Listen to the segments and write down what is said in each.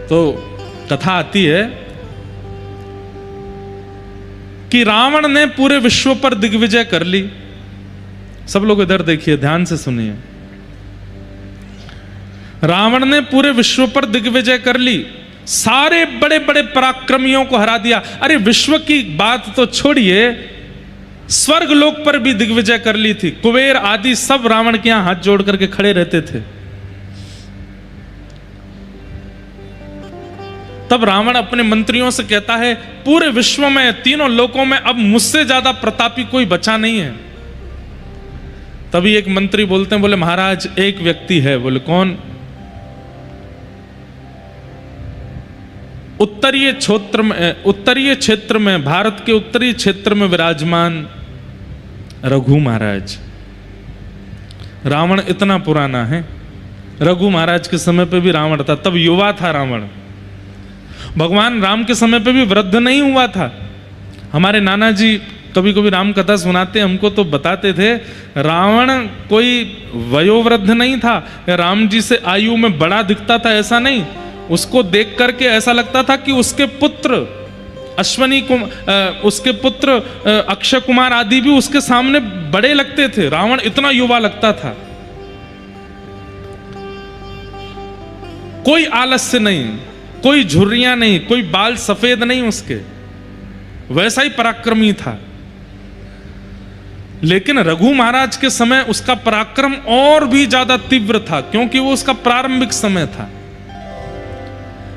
तो कथा आती है कि रावण ने पूरे विश्व पर दिग्विजय कर ली। सब लोग इधर देखिए, ध्यान से सुनिए। रावण ने पूरे विश्व पर दिग्विजय कर ली, सारे बड़े बड़े पराक्रमियों को हरा दिया। अरे विश्व की बात तो छोड़िए, स्वर्ग लोक पर भी दिग्विजय कर ली थी। कुबेर आदि सब रावण के यहां हाथ जोड़ करके खड़े रहते थे। तब रावण अपने मंत्रियों से कहता है, पूरे विश्व में, तीनों लोकों में अब मुझसे ज्यादा प्रतापी कोई बचा नहीं है। तभी एक मंत्री बोलते हैं, बोले महाराज एक व्यक्ति है। बोले कौन? उत्तरीय क्षेत्र में, भारत के उत्तरी क्षेत्र में विराजमान रघु महाराज। रावण इतना पुराना है, रघु महाराज के समय पे भी रावण था, तब युवा था रावण। भगवान राम के समय पे भी वृद्ध नहीं हुआ था। हमारे नाना जी कभी कभी राम कथा सुनाते हमको, तो बताते थे रावण कोई वयोवृद्ध नहीं था, राम जी से आयु में बड़ा दिखता था ऐसा नहीं। उसको देख करके ऐसा लगता था कि उसके पुत्र उसके पुत्र अक्षय कुमार आदि भी उसके सामने बड़े लगते थे। रावण इतना युवा लगता था, कोई आलस्य नहीं, कोई झुर्रियां नहीं, कोई बाल सफेद नहीं उसके, वैसा ही पराक्रमी था। लेकिन रघु महाराज के समय उसका पराक्रम और भी ज्यादा तीव्र था, क्योंकि वो उसका प्रारंभिक समय था।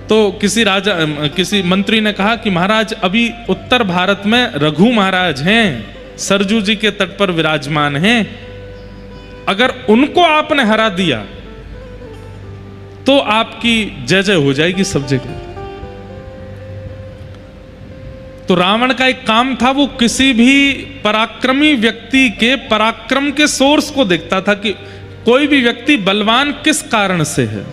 तो किसी मंत्री ने कहा कि महाराज अभी उत्तर भारत में रघु महाराज हैं, सरजू जी के तट पर विराजमान हैं, अगर उनको आपने हरा दिया तो आपकी जय जय हो जाएगी सब जगह। तो रावण का एक काम था, वो किसी भी पराक्रमी व्यक्ति के पराक्रम के सोर्स को देखता था कि कोई भी व्यक्ति बलवान किस कारण से है।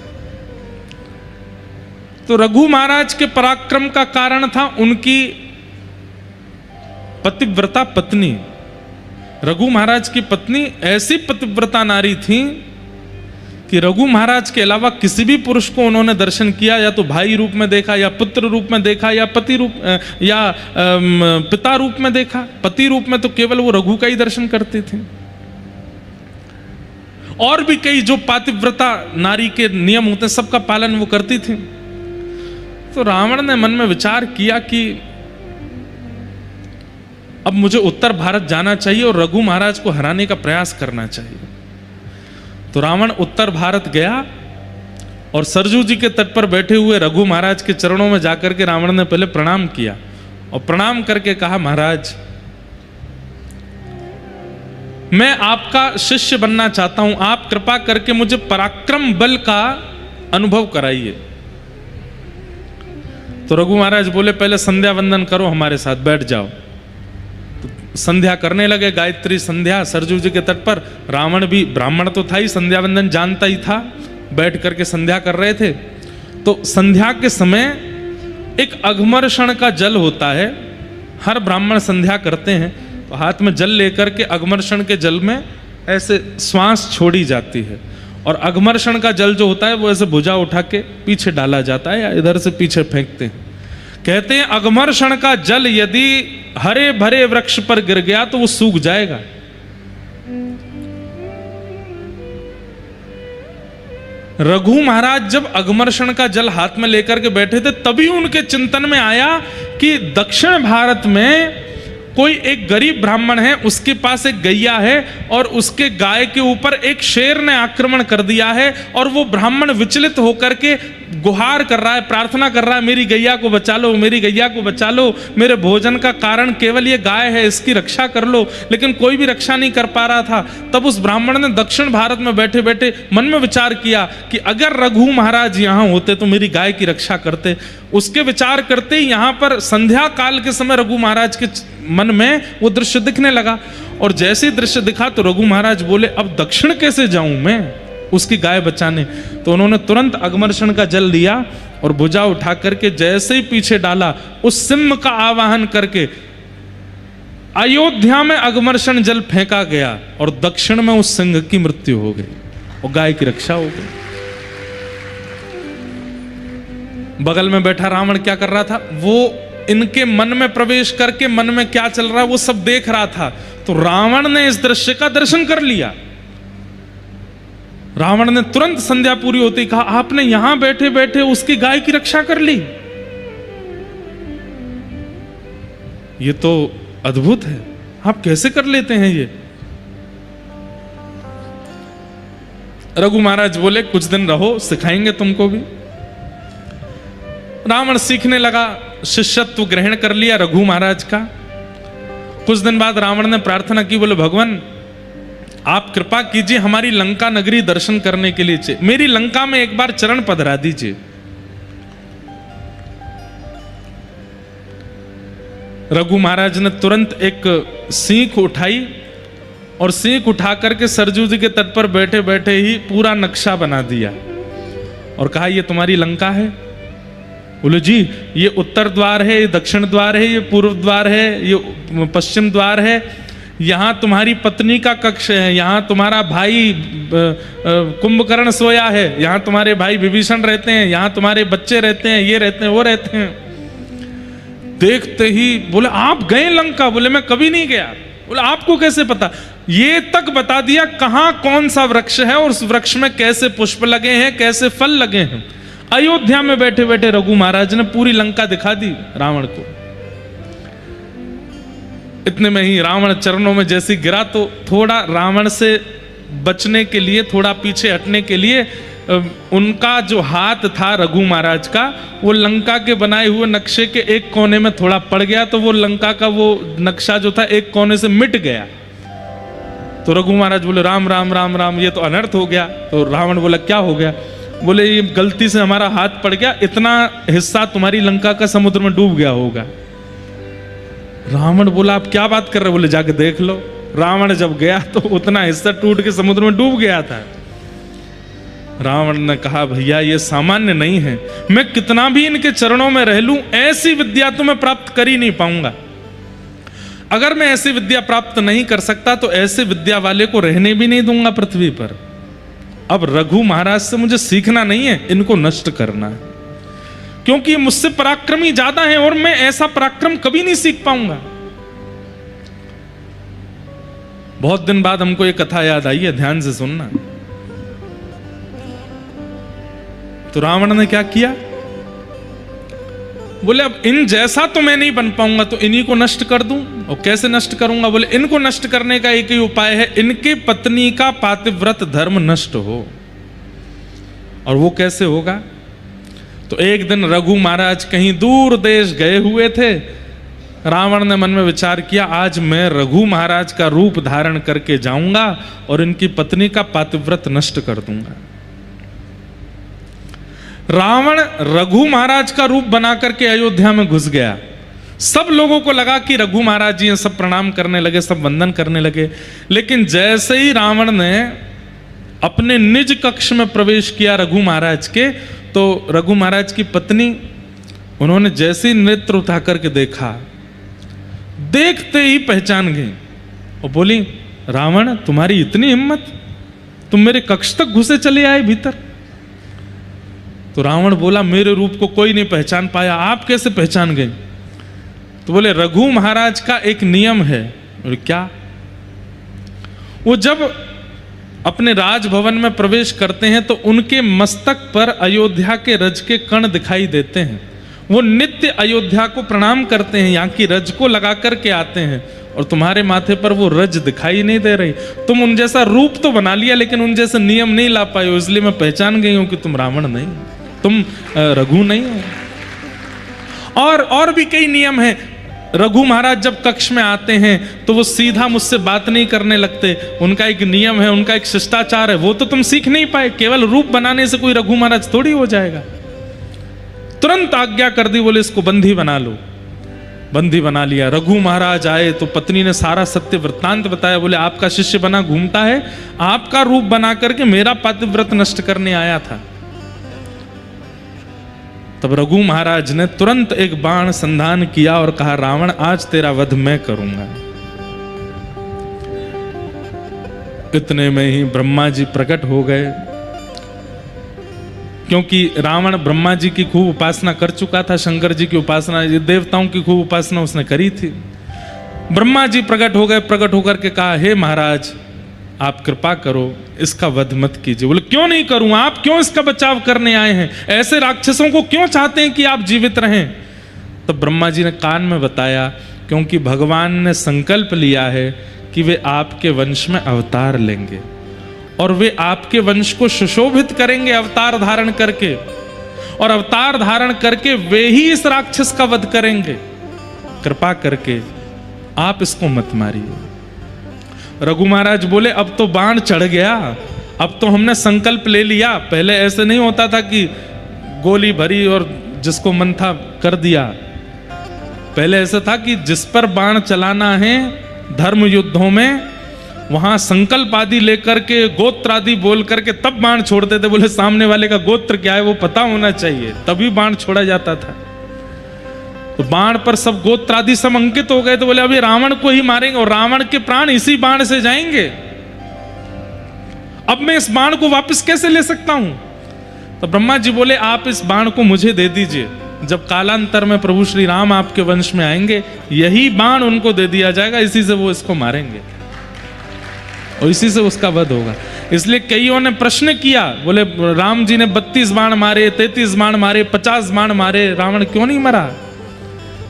तो रघु महाराज के पराक्रम का कारण था उनकी पतिव्रता पत्नी। रघु महाराज की पत्नी ऐसी पतिव्रता नारी थी कि रघु महाराज के अलावा किसी भी पुरुष को उन्होंने दर्शन किया, या तो भाई रूप में देखा, या पुत्र रूप में देखा, या पति रूप या पिता रूप में देखा। पति रूप में तो केवल वो रघु का ही दर्शन करती थी। और भी कई जो पातिव्रता नारी के नियम होते हैं सबका पालन वो करती थी। तो रावण ने मन में विचार किया कि अब मुझे उत्तर भारत जाना चाहिए और रघु महाराज को हराने का प्रयास करना चाहिए। तो रावण उत्तर भारत गया और सरजू जी के तट पर बैठे हुए रघु महाराज के चरणों में जाकर के रावण ने पहले प्रणाम किया और प्रणाम करके कहा, महाराज मैं आपका शिष्य बनना चाहता हूं, आप कृपा करके मुझे पराक्रम बल का अनुभव कराइए। तो रघु महाराज बोले, पहले संध्या वंदन करो, हमारे साथ बैठ जाओ। तो संध्या करने लगे, गायत्री संध्या सरजू जी के तट पर। रावण भी ब्राह्मण तो था ही, संध्या वंदन जानता ही था, बैठ करके संध्या कर रहे थे। तो संध्या के समय एक अघमर्षण का जल होता है, हर ब्राह्मण संध्या करते हैं तो हाथ में जल लेकर के अघमर्षण के जल में ऐसे श्वास छोड़ी जाती है, और अघमर्षण का जल जो होता है वो ऐसे भुजा उठा के पीछे डाला जाता है या इधर से पीछे फेंकते हैं। कहते हैं अघमर्षण का जल यदि हरे भरे वृक्ष पर गिर गया तो वो सूख जाएगा। रघु महाराज जब अघमर्षण का जल हाथ में लेकर के बैठे थे, तभी उनके चिंतन में आया कि दक्षिण भारत में कोई एक गरीब ब्राह्मण है, उसके पास एक गैया है और उसके गाय के ऊपर एक शेर ने आक्रमण कर दिया है, और वो ब्राह्मण विचलित होकर के गुहार कर रहा है, प्रार्थना कर रहा है, मेरी गैया को बचा लो, मेरी गैया को बचा लो, मेरे भोजन का कारण केवल ये गाय है, इसकी रक्षा कर लो। लेकिन कोई भी रक्षा नहीं कर पा रहा था। तब उस ब्राह्मण ने दक्षिण भारत में बैठे बैठे मन में विचार किया कि अगर रघु महाराज यहाँ होते तो मेरी गाय की रक्षा करते। उसके विचार करते ही यहाँ पर संध्या काल के समय रघु महाराज के मन में वो दृश्य दिखने लगा, और जैसे ही दृश्य दिखा तो रघु महाराज बोले, अब दक्षिण कैसे जाऊं मैं उसकी गाय बचाने। तो उन्होंने तुरंत अघमर्षण का जल लिया और भुजा उठा करके जैसे ही पीछे डाला, उस सिंह का आवाहन करके अयोध्या में अघमर्षण जल फेंका गया, और दक्षिण में उस सिंह की मृत्यु हो गई और गाय की रक्षा हो गई। बगल में बैठा रावण क्या कर रहा था, वो इनके मन में प्रवेश करके मन में क्या चल रहा है वो सब देख रहा था। तो रावण ने इस दृश्य का दर्शन कर लिया। रावण ने तुरंत संध्या पूरी होते ही कहा, आपने यहां बैठे बैठे उसकी गाय की रक्षा कर ली, ये तो अद्भुत है, आप कैसे कर लेते हैं ये। रघु महाराज बोले, कुछ दिन रहो, सिखाएंगे तुमको भी। रावण सीखने लगा, शिष्यत्व ग्रहण कर लिया रघु महाराज का। कुछ दिन बाद रावण ने प्रार्थना की, बोले भगवान आप कृपा कीजिए, हमारी लंका नगरी दर्शन करने के लिए मेरी लंका में एक बार चरण पधरा दीजिए। रघु महाराज ने तुरंत एक सीख उठाई और सीख उठा करके सरजू जी के तट पर बैठे बैठे ही पूरा नक्शा बना दिया और कहा, ये तुम्हारी लंका है। बोले जी, ये उत्तर द्वार है, ये दक्षिण द्वार है, ये पूर्व द्वार है, ये पश्चिम द्वार है, यहां तुम्हारी पत्नी का कक्ष है, यहां तुम्हारा भाई कुंभकर्ण सोया है, यहां तुम्हारे भाई विभीषण रहते हैं, यहां तुम्हारे बच्चे रहते हैं, ये रहते हैं, वो रहते हैं। देखते ही बोले, आप गए लंका? बोले मैं कभी नहीं गया। बोले आपको कैसे पता? ये तक बता दिया कहां कौन सा वृक्ष है और उस वृक्ष में कैसे पुष्प लगे हैं, कैसे फल लगे हैं। अयोध्या में बैठे बैठे रघु महाराज ने पूरी लंका दिखा दी रावण को। इतने में ही रावण चरणों में जैसे गिरा तो थोड़ा रावण से बचने के लिए, थोड़ा पीछे हटने के लिए उनका जो हाथ था रघु महाराज का, वो लंका के बनाए हुए नक्शे के एक कोने में थोड़ा पड़ गया, तो वो लंका का वो नक्शा जो था एक कोने से मिट गया। तो रघु महाराज बोले, राम राम राम राम, ये तो अनर्थ हो गया। तो रावण बोला, क्या हो गया? बोले ये गलती से हमारा हाथ पड़ गया, इतना हिस्सा तुम्हारी लंका का समुद्र में डूब गया होगा। रावण बोला, आप क्या बात कर रहे? बोले जाके देख लो। रावण जब गया तो उतना हिस्सा टूट के समुद्र में डूब गया था। रावण ने कहा, भैया ये सामान्य नहीं है, मैं कितना भी इनके चरणों में रह लूं, ऐसी विद्या तो मैं प्राप्त कर ही नहीं पाऊंगा। अगर मैं ऐसी विद्या प्राप्त नहीं कर सकता तो ऐसे विद्या वाले को रहने भी नहीं दूंगा पृथ्वी पर। अब रघु महाराज से मुझे सीखना नहीं है, इनको नष्ट करना है, क्योंकि ये मुझसे पराक्रमी ज्यादा है और मैं ऐसा पराक्रम कभी नहीं सीख पाऊंगा। बहुत दिन बाद हमको ये कथा याद आई है, ध्यान से सुनना। तो रावण ने क्या किया? बोले अब इन जैसा तो मैं नहीं बन पाऊंगा, तो इन्हीं को नष्ट कर दूं। और कैसे नष्ट करूंगा? बोले इनको नष्ट करने का एक ही उपाय है, इनके पत्नी का पातिव्रत धर्म नष्ट हो। और वो कैसे होगा? तो एक दिन रघु महाराज कहीं दूर देश गए हुए थे। रावण ने मन में विचार किया, आज मैं रघु महाराज का रूप धारण करके जाऊंगा और इनकी पत्नी का पातिव्रत नष्ट कर दूंगा। रावण रघु महाराज का रूप बना करके अयोध्या में घुस गया। सब लोगों को लगा कि रघु महाराज जी हैं, सब प्रणाम करने लगे, सब वंदन करने लगे। लेकिन जैसे ही रावण ने अपने निज कक्ष में प्रवेश किया रघु महाराज के, तो रघु महाराज की पत्नी, उन्होंने जैसे ही नेत्र उठा करके देखा, देखते ही पहचान गई और बोली, रावण तुम्हारी इतनी हिम्मत, तुम मेरे कक्ष तक घुसे चले आए भीतर। तो रावण बोला, मेरे रूप को कोई नहीं पहचान पाया, आप कैसे पहचान गए? तो बोले, रघु महाराज का एक नियम है। बोले क्या? वो जब अपने राजभवन में प्रवेश करते हैं तो उनके मस्तक पर अयोध्या के रज के कण दिखाई देते हैं। वो नित्य अयोध्या को प्रणाम करते हैं, यहाँ की रज को लगा करके आते हैं, और तुम्हारे माथे पर वो रज दिखाई नहीं दे रही। तुम उन जैसा रूप तो बना लिया, लेकिन उन जैसे नियम नहीं ला पाए हो, इसलिए मैं पहचान गई हूं कि तुम रावण नहीं, तुम रघु नहीं हो। और भी कई नियम हैं। रघु महाराज जब कक्ष में आते हैं तो वो सीधा मुझसे बात नहीं करने लगते, उनका एक नियम है, उनका एक शिष्टाचार है, वो तो तुम सीख नहीं पाए। केवल रूप बनाने से कोई रघु महाराज थोड़ी हो जाएगा। तुरंत आज्ञा कर दी, बोले इसको बंदी बना लो। बंदी बना लिया। रघु महाराज आए तो पत्नी ने सारा सत्य वृत्तांत बताया। बोले आपका शिष्य बना घूमता है, आपका रूप बना करके मेरा पातिव्रत नष्ट करने आया था। तब रघु महाराज ने तुरंत एक बाण संधान किया और कहा, रावण आज तेरा वध मैं करूंगा। इतने में ही ब्रह्मा जी प्रकट हो गए। क्योंकि रावण ब्रह्मा जी की खूब उपासना कर चुका था, शंकर जी की उपासना, ये देवताओं की खूब उपासना उसने करी थी। ब्रह्मा जी प्रकट हो गए, प्रकट होकर के कहा, हे महाराज आप कृपा करो, इसका वध मत कीजिए। बोले क्यों नहीं करूं, आप क्यों इसका बचाव करने आए हैं, ऐसे राक्षसों को क्यों चाहते हैं कि आप जीवित रहें? तो ब्रह्मा जी ने कान में बताया, क्योंकि भगवान ने संकल्प लिया है कि वे आपके वंश में अवतार लेंगे और वे आपके वंश को सुशोभित करेंगे अवतार धारण करके, और अवतार धारण करके वे ही इस राक्षस का वध करेंगे। कृपा करके आप इसको मत मारिए। रघु महाराज बोले, अब तो बाण चढ़ गया, अब तो हमने संकल्प ले लिया। पहले ऐसे नहीं होता था कि गोली भरी और जिसको मन था कर दिया। पहले ऐसा था कि जिस पर बाण चलाना है धर्म युद्धों में, वहां संकल्प आदि लेकर के, गोत्र आदि बोल करके तब बाण छोड़ते थे। बोले सामने वाले का गोत्र क्या है वो पता होना चाहिए, तभी बाण छोड़ा जाता था। तो बाण पर सब गोत्र आदि सब अंकित हो गए। तो बोले अभी रावण को ही मारेंगे और रावण के प्राण इसी बाण से जाएंगे। अब मैं इस बाण को वापस कैसे ले सकता हूं? तो ब्रह्मा जी बोले, आप इस बाण को मुझे दे दीजिए। जब कालांतर में प्रभु श्री राम आपके वंश में आएंगे, यही बाण उनको दे दिया जाएगा, इसी से वो इसको मारेंगे और इसी से उसका वध होगा। इसलिए कईयों ने प्रश्न किया, बोले राम जी ने 32 बाण मारे, 33 बाण मारे, 50 बाण मारे, रावण क्यों नहीं मरा?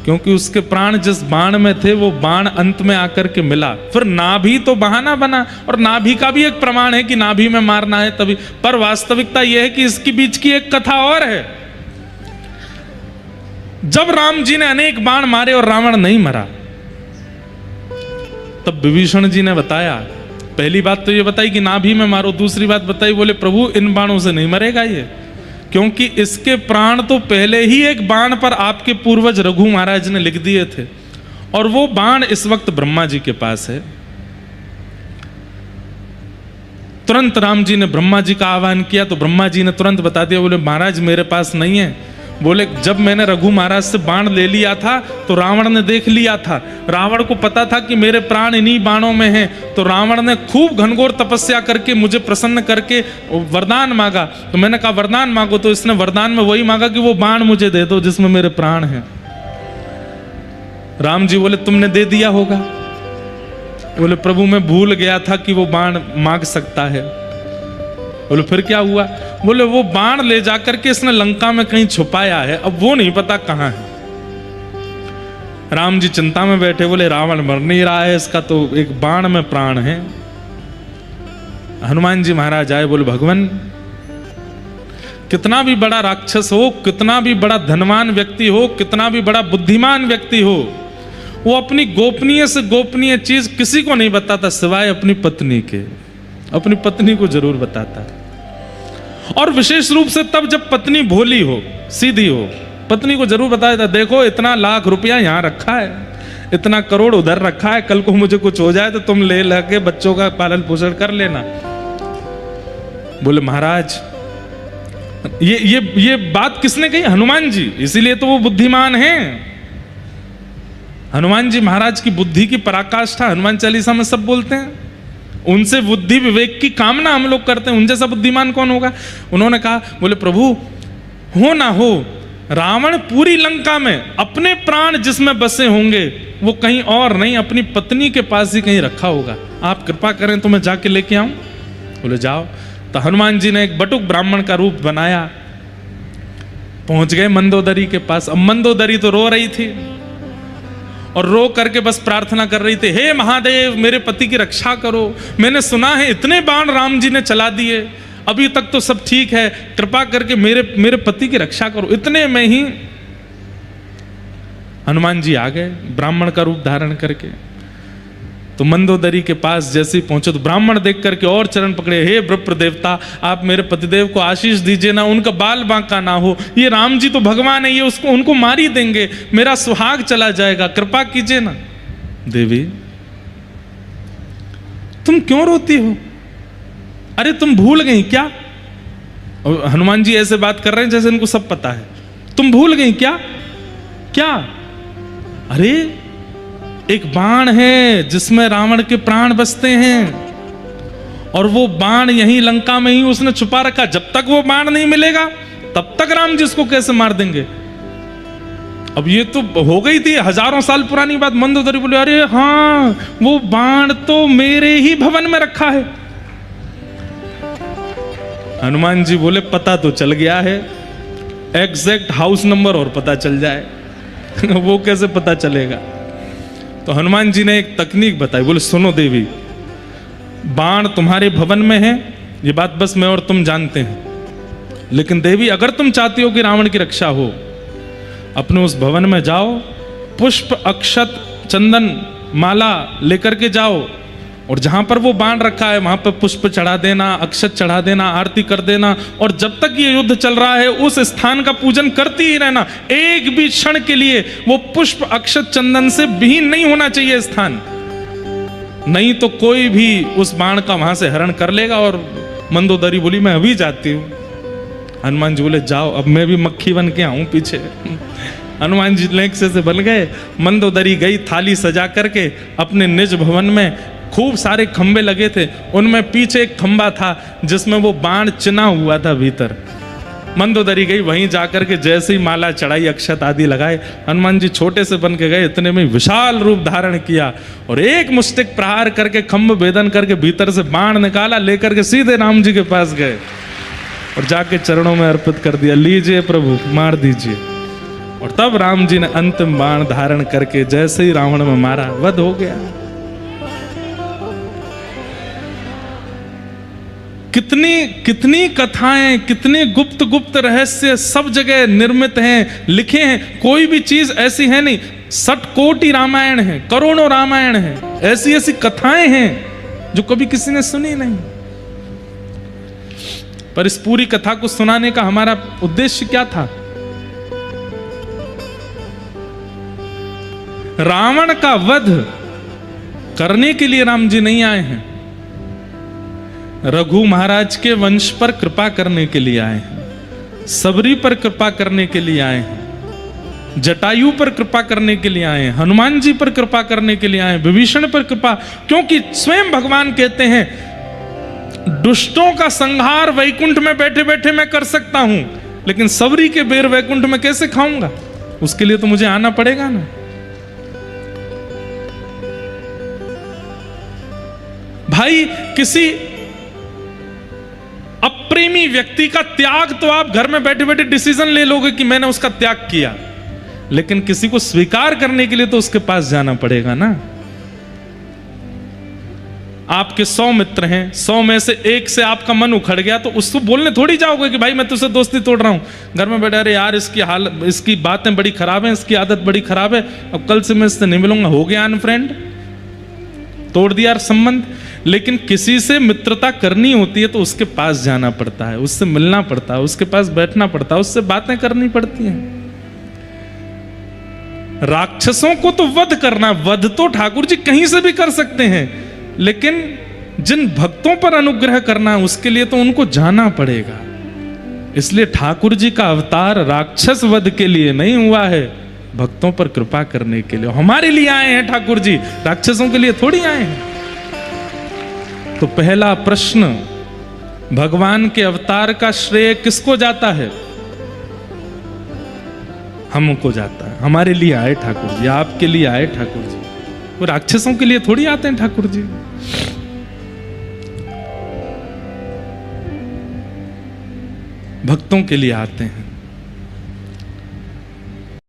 क्योंकि उसके प्राण जिस बाण में थे वो बाण अंत में आकर के मिला। फिर नाभि तो बहाना बना, और नाभि का भी एक प्रमाण है कि नाभि में मारना है तभी, पर वास्तविकता यह है कि इसके बीच की एक कथा और है। जब राम जी ने अनेक बाण मारे और रावण नहीं मरा, तब विभीषण जी ने बताया, पहली बात तो ये बताई कि नाभि में मारो, दूसरी बात बताई, बोले प्रभु इन बाणों से नहीं मरेगा ये, क्योंकि इसके प्राण तो पहले ही एक बाण पर आपके पूर्वज रघु महाराज ने लिख दिए थे, और वो बाण इस वक्त ब्रह्मा जी के पास है। तुरंत राम जी ने ब्रह्मा जी का आह्वान किया, तो ब्रह्मा जी ने तुरंत बता दिया, बोले महाराज मेरे पास नहीं है। बोले जब मैंने रघु महाराज से बाण ले लिया था तो रावण ने देख लिया था, रावण को पता था कि मेरे प्राण इन्हीं बाणों में हैं, तो रावण ने खूब घनघोर तपस्या करके मुझे प्रसन्न करके वरदान मांगा। तो मैंने कहा वरदान मांगो, तो इसने वरदान में वही मांगा कि वो बाण मुझे दे दो जिसमें मेरे प्राण हैं। राम जी बोले तुमने दे दिया होगा। बोले प्रभु मैं भूल गया था कि वो बाण मांग सकता है। बोले फिर क्या हुआ? बोले वो बाण ले जाकर के इसने लंका में कहीं छुपाया है, अब वो नहीं पता कहां है। राम जी चिंता में बैठे, बोले रावण मर नहीं रहा है, इसका तो एक बाण में प्राण है। हनुमान जी महाराज आए, बोले भगवान कितना भी बड़ा राक्षस हो, कितना भी बड़ा धनवान व्यक्ति हो, कितना भी बड़ा बुद्धिमान व्यक्ति हो, वो अपनी गोपनीय से गोपनीय चीज किसी को नहीं बताता सिवाय अपनी पत्नी के। अपनी पत्नी को जरूर बताता है, और विशेष रूप से तब जब पत्नी भोली हो, सीधी हो, पत्नी को जरूर बताया था, देखो इतना लाख रुपया यहाँ रखा है, इतना करोड़ उधर रखा है, कल को मुझे कुछ हो जाए तो तुम ले लगे बच्चों का पालन पोषण कर लेना। बोले महाराज ये बात किसने कही? हनुमान जी, इसीलिए तो वो बुद्धिमान हैं। हनुमान जी महाराज की बुद्धि की पराकाष्ठा हनुमान चालीसा में सब बोलते हैं। उनसे बुद्धि विवेक की कामना हम लोग करते हैं, उन जैसा बुद्धिमान कौन होगा? उन्होंने कहा, बोले प्रभु हो ना हो, रावण पूरी लंका में अपने प्राण जिसमें बसे होंगे वो कहीं और नहीं, अपनी पत्नी के पास ही कहीं रखा होगा। आप कृपा करें तो मैं जाके लेके आऊं? बोले जाओ। तो हनुमान जी ने एक बटुक ब्राह्मण का रूप बनाया, पहुंच गए मंदोदरी के पास। अब मंदोदरी तो रो रही थी और रो करके बस प्रार्थना कर रही थी, हे महादेव मेरे पति की रक्षा करो, मैंने सुना है इतने बाण राम जी ने चला दिए, अभी तक तो सब ठीक है, कृपा करके मेरे पति की रक्षा करो। इतने में ही हनुमान जी आ गए ब्राह्मण का रूप धारण करके। तो मंदोदरी के पास जैसे ही पहुंचे तो ब्राह्मण देख करके और चरण पकड़े, हे विप्र देवता आप मेरे पतिदेव को आशीष दीजिए ना, उनका बाल बांका ना हो, ये राम जी तो भगवान है, ये उनको मार ही देंगे, मेरा सुहाग चला जाएगा, कृपा कीजिए ना। देवी तुम क्यों रोती हो? अरे तुम भूल गई क्या? और हनुमान जी ऐसे बात कर रहे हैं जैसे इनको सब पता है। तुम भूल गई क्या? क्या? अरे एक बाण है जिसमें रावण के प्राण बसते हैं, और वो बाण यहीं लंका में ही उसने छुपा रखा। जब तक वो बाण नहीं मिलेगा तब तक राम जी उसको कैसे मार देंगे। अब ये तो हो गई थी हजारों साल पुरानी बात। मंदोदरी बोले अरे हाँ वो बाण तो मेरे ही भवन में रखा है। हनुमान जी बोले पता तो चल गया है, एग्जैक्ट हाउस नंबर और पता चल जाए वो कैसे पता चलेगा। तो हनुमान जी ने एक तकनीक बताई। बोले सुनो देवी, बाण तुम्हारे भवन में है, ये बात बस मैं और तुम जानते हैं, लेकिन देवी अगर तुम चाहती हो कि रावण की रक्षा हो, अपने उस भवन में जाओ, पुष्प अक्षत चंदन माला लेकर के जाओ, और जहां पर वो बाण रखा है वहां पर पुष्प चढ़ा देना, अक्षत चढ़ा देना, आरती कर देना, और जब तक ये युद्ध चल रहा है उस स्थान का पूजन करती ही रहना। एक भी क्षण के लिए वो पुष्प अक्षत चंदन से विहीन नहीं होना चाहिए स्थान, नहीं तो कोई भी उस बाण का वहां से हरण कर लेगा। और मंदोदरी बोली मैं अभी जाती हूं। हनुमान जी बोले जाओ, अब मैं भी मक्खी बन के आऊं पीछे। हनुमान जी लेक्से से बन गए। मंदोदरी गई थाली सजा करके अपने निज भवन में। खूब सारे खंबे लगे थे, उनमें पीछे एक खंबा था जिसमें वो बाण चिना हुआ था भीतर। मंदोदरी गई, वहीं जाकर के जैसे ही माला चढ़ाई, अक्षत आदि लगाए, हनुमान जी छोटे से बन के गए, इतने में विशाल रूप धारण किया और एक मुष्टिक प्रहार करके खंभ भेदन करके भीतर से बाण निकाला, लेकर के सीधे राम जी के पास गए और जाके चरणों में अर्पित कर दिया, लीजिए प्रभु मार दीजिए। और तब राम जी ने अंतिम बाण धारण करके जैसे ही रावण में मारा, वध हो गया। कितनी कथाएं, कितने गुप्त गुप्त रहस्य सब जगह निर्मित हैं, लिखे हैं। कोई भी चीज ऐसी है नहीं। 60 कोटि रामायण है, करोड़ों रामायण है, ऐसी ऐसी कथाएं हैं जो कभी किसी ने सुनी नहीं। पर इस पूरी कथा को सुनाने का हमारा उद्देश्य क्या था? रावण का वध करने के लिए राम जी नहीं आए हैं, रघु महाराज के वंश पर कृपा करने के लिए आए हैं, सबरी पर कृपा करने के लिए आए हैं, जटायु पर कृपा करने के लिए आए हैं, हनुमान जी पर कृपा करने के लिए आए हैं, विभीषण पर कृपा। क्योंकि स्वयं भगवान कहते हैं दुष्टों का संहार वैकुंठ में बैठे बैठे मैं कर सकता हूं, लेकिन सबरी के बेर वैकुंठ में कैसे खाऊंगा? उसके लिए तो मुझे आना पड़ेगा ना। भाई किसी अप्रेमी व्यक्ति का त्याग तो आप घर में बैठे बैठे डिसीजन ले लोगे कि मैंने उसका त्याग किया, लेकिन किसी को स्वीकार करने के लिए तो उसके पास जाना पड़ेगा ना। आपके 100 मित्र हैं, 100 में से एक से आपका मन उखड़ गया तो उसको बोलने थोड़ी जाओगे कि भाई मैं तुझसे दोस्ती तोड़ रहा हूं। घर में बैठे अरे यार इसकी बातें बड़ी खराब हैं, इसकी आदत बड़ी खराब है, अब कल से मैं इससे नहीं मिलूंगा, हो गया अनफ्रेंड, तोड़ दिया संबंध। लेकिन किसी से मित्रता करनी होती है तो उसके पास जाना पड़ता है, उससे मिलना पड़ता है, उसके पास बैठना पड़ता है, उससे बातें करनी पड़ती हैं। राक्षसों को तो वध करना, वध तो ठाकुर जी कहीं से भी कर सकते हैं, लेकिन जिन भक्तों पर अनुग्रह करना उसके लिए तो उनको जाना पड़ेगा। इसलिए ठाकुर जी का अवतार राक्षस वध के लिए नहीं हुआ है, भक्तों पर कृपा करने के लिए। हमारे लिए आए हैं ठाकुर जी, राक्षसों के लिए थोड़ी आए हैं। तो पहला प्रश्न, भगवान के अवतार का श्रेय किसको जाता है? हमको जाता है। हमारे लिए आए ठाकुर जी, आपके लिए आए ठाकुर जी, वो राक्षसों के लिए थोड़ी आते हैं ठाकुर जी। भक्तों के लिए आते हैं।